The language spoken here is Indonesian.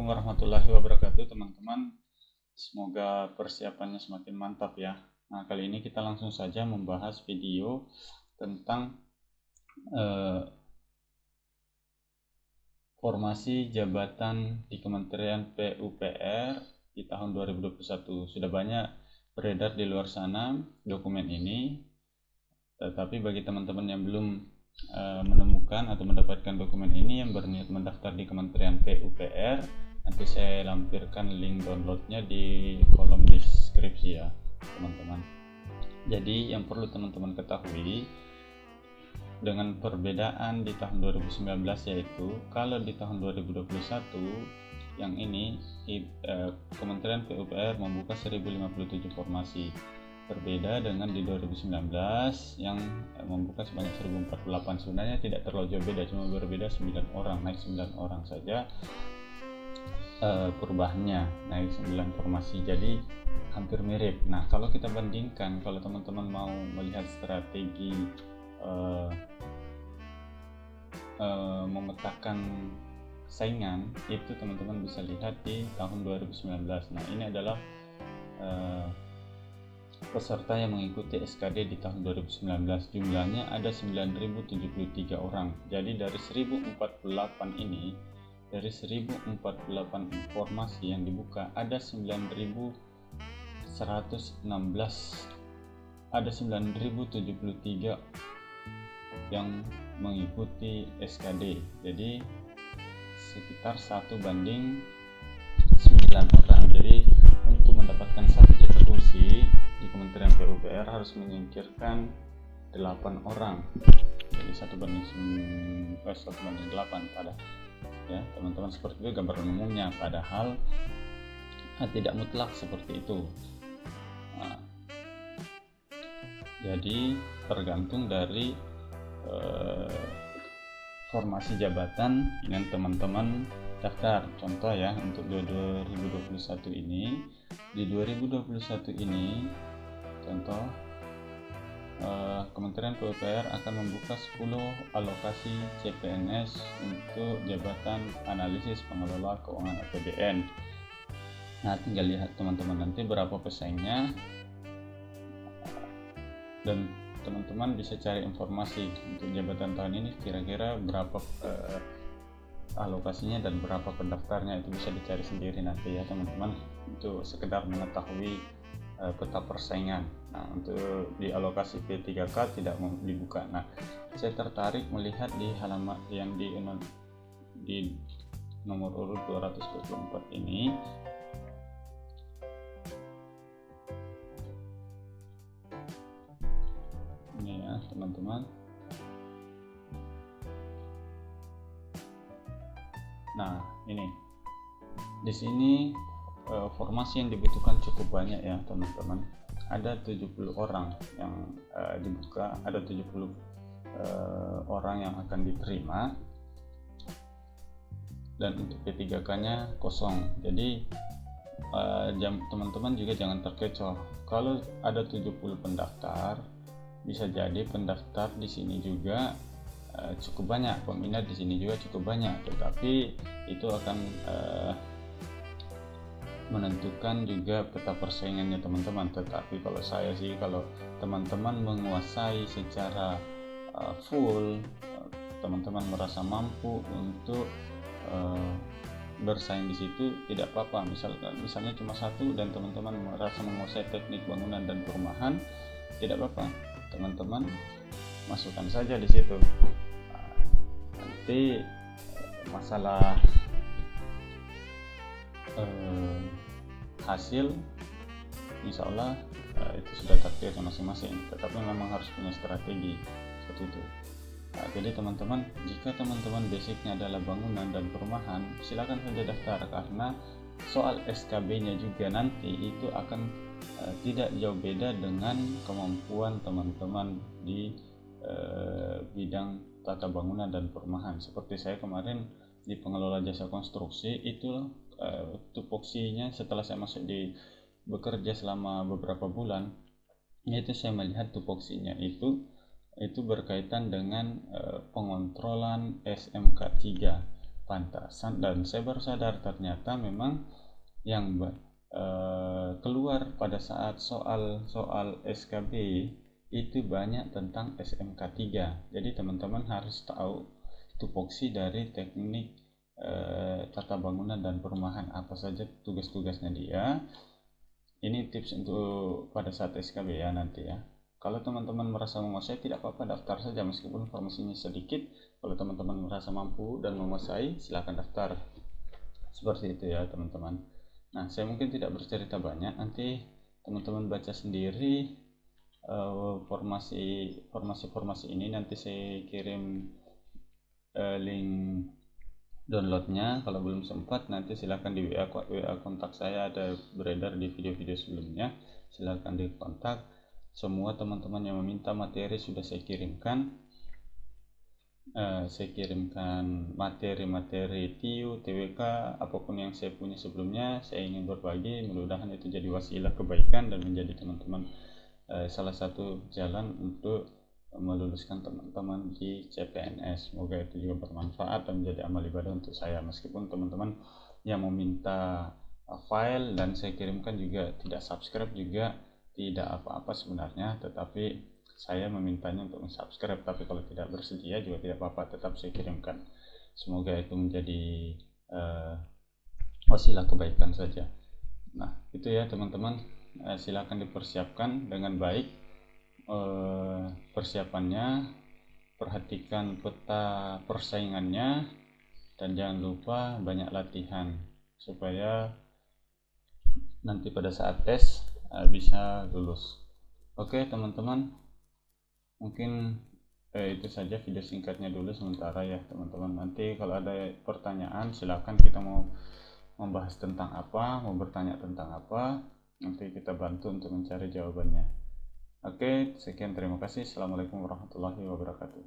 Assalamualaikum warahmatullahi wabarakatuh teman-teman. Semoga persiapannya semakin mantap ya. Nah, kali ini kita langsung saja membahas video tentang formasi jabatan di Kementerian PUPR di tahun 2021. Sudah banyak beredar di luar sana dokumen ini, tetapi bagi teman-teman yang belum menemukan atau mendapatkan dokumen ini, yang berniat mendaftar di Kementerian PUPR, nanti saya lampirkan link downloadnya di kolom deskripsi ya teman-teman. Jadi yang perlu teman-teman ketahui dengan perbedaan di tahun 2019, yaitu kalau di tahun 2021 yang ini Kementerian PUPR membuka 1057 formasi, berbeda dengan di 2019 yang membuka sebanyak 1048. Sebenarnya tidak terlalu jauh beda, cuma berbeda 9 orang, naik 9 orang saja perubahannya, naik 9 formasi, jadi hampir mirip. Nah, kalau kita bandingkan, kalau teman-teman mau melihat strategi memetakan saingan, itu teman-teman bisa lihat di tahun 2019. Nah, ini adalah peserta yang mengikuti SKD di tahun 2019. Jumlahnya ada 9.073 orang. Jadi dari 1048 ini, dari 1048 informasi yang dibuka, ada 9.116, ada 9.073 yang mengikuti SKD. Jadi sekitar 1 banding 9 orang. Jadi untuk mendapatkan satu jatah kursi di Kementerian PUPR harus menyingkirkan 8 orang. Jadi 1 banding 8 pada ya teman-teman, seperti itu gambaran umumnya, padahal tidak mutlak seperti itu. Nah, jadi tergantung dari formasi jabatan yang teman-teman daftar. Contoh ya, untuk 2021 ini, di 2021 ini contoh Kementerian PUPR akan membuka 10 alokasi CPNS untuk jabatan analisis pengelola keuangan APBN. Nah, tinggal lihat teman-teman nanti berapa pesaingnya, dan teman-teman bisa cari informasi untuk jabatan tahun ini kira-kira berapa alokasinya dan berapa pendaftarnya. Itu bisa dicari sendiri nanti ya teman-teman, untuk sekedar mengetahui peta persaingan. Nah, untuk di alokasi P3K tidak mau dibuka. Nah, saya tertarik melihat di halaman yang di nomor urut 224 ini. Ini ya teman-teman. Nah, ini di sini formasi yang dibutuhkan cukup banyak ya teman-teman. Ada 70 orang yang dibuka, ada 70 orang yang akan diterima, dan untuk P3K-nya kosong. Jadi teman-teman juga jangan terkecoh. Kalau ada 70 pendaftar, bisa jadi pendaftar di sini juga cukup banyak, peminat di sini juga cukup banyak, tetapi itu akan menentukan juga peta persaingannya teman-teman. Tetapi kalau saya sih, kalau teman-teman menguasai secara full, teman-teman merasa mampu untuk bersaing di situ, tidak apa-apa. Misalnya cuma 1 dan teman-teman merasa menguasai teknik bangunan dan perumahan, tidak apa-apa, teman-teman masukkan saja di situ. Nanti masalah hasil insya Allah itu sudah takdirnya masing-masing, tetapi memang harus punya strategi seperti itu. Nah, jadi teman-teman, jika teman-teman basicnya adalah bangunan dan perumahan, silakan saja daftar, karena soal SKB-nya juga nanti itu akan tidak jauh beda dengan kemampuan teman-teman di bidang tata bangunan dan perumahan. Seperti saya kemarin di pengelola jasa konstruksi, itu tupoksinya setelah saya masuk di bekerja selama beberapa bulan, itu saya melihat tupoksinya itu berkaitan dengan pengontrolan SMK 3. pantasan, dan saya baru sadar ternyata memang yang keluar pada saat soal SKB itu banyak tentang SMK 3. Jadi teman-teman harus tahu tupoksi dari teknik tata bangunan dan perumahan, apa saja tugas-tugasnya dia. Ini tips untuk pada saat SKB ya nanti ya. Kalau teman-teman merasa menguasai, tidak apa-apa, daftar saja meskipun informasinya sedikit. Kalau teman-teman merasa mampu dan menguasai, silakan daftar. Seperti itu ya teman-teman. Nah, saya mungkin tidak bercerita banyak, nanti teman-teman baca sendiri formasi ini. Nanti saya kirim link downloadnya. Kalau belum sempat, nanti silahkan di WA kontak saya, ada beredar di video-video sebelumnya, silahkan di kontak. Semua teman-teman yang meminta materi sudah saya kirimkan. Saya kirimkan materi-materi TIU, TWK, apapun yang saya punya sebelumnya. Saya ingin berbagi, mudah-mudahan itu jadi wasilah kebaikan dan menjadi teman-teman salah satu jalan untuk meluluskan teman-teman di CPNS. Semoga itu juga bermanfaat dan menjadi amal ibadah untuk saya. Meskipun teman-teman yang meminta file dan saya kirimkan juga tidak subscribe, juga tidak apa-apa sebenarnya, tetapi saya memintanya untuk subscribe. Tapi kalau tidak bersedia juga tidak apa-apa, tetap saya kirimkan. Semoga itu menjadi wasilah kebaikan saja. Nah, itu ya teman-teman, silakan dipersiapkan dengan baik persiapannya, perhatikan peta persaingannya, dan jangan lupa banyak latihan supaya nanti pada saat tes bisa lulus. Oke teman-teman, mungkin itu saja video singkatnya dulu sementara ya teman-teman. Nanti kalau ada pertanyaan silakan, kita mau membahas tentang apa, mau bertanya tentang apa, nanti kita bantu untuk mencari jawabannya. Oke, sekian, terima kasih. Assalamualaikum warahmatullahi wabarakatuh.